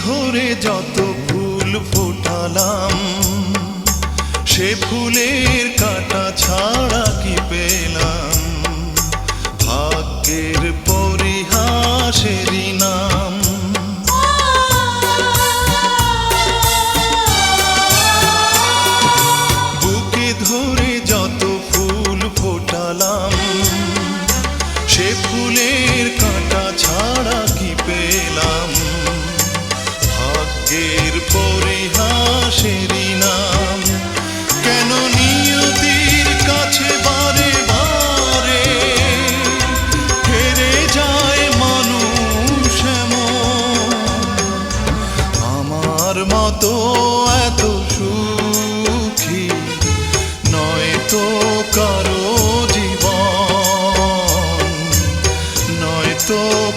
ধরে যত ফুল ফোটালাম, সে ফুলের কাঁটা ছাড়া কি পেলাম? ভাগ্যের পরিহাসেরই নাম। বুকে ধরে যত ফুল ফোটালাম, সে ফুলের কাঁটা ছাড়া কি পেলাম? ভাগ্যের পরিহাসেরই নাম। কেন নিয়তির কাছে বারে বারে হেরে যায় মানুষ এমন? আমার মতো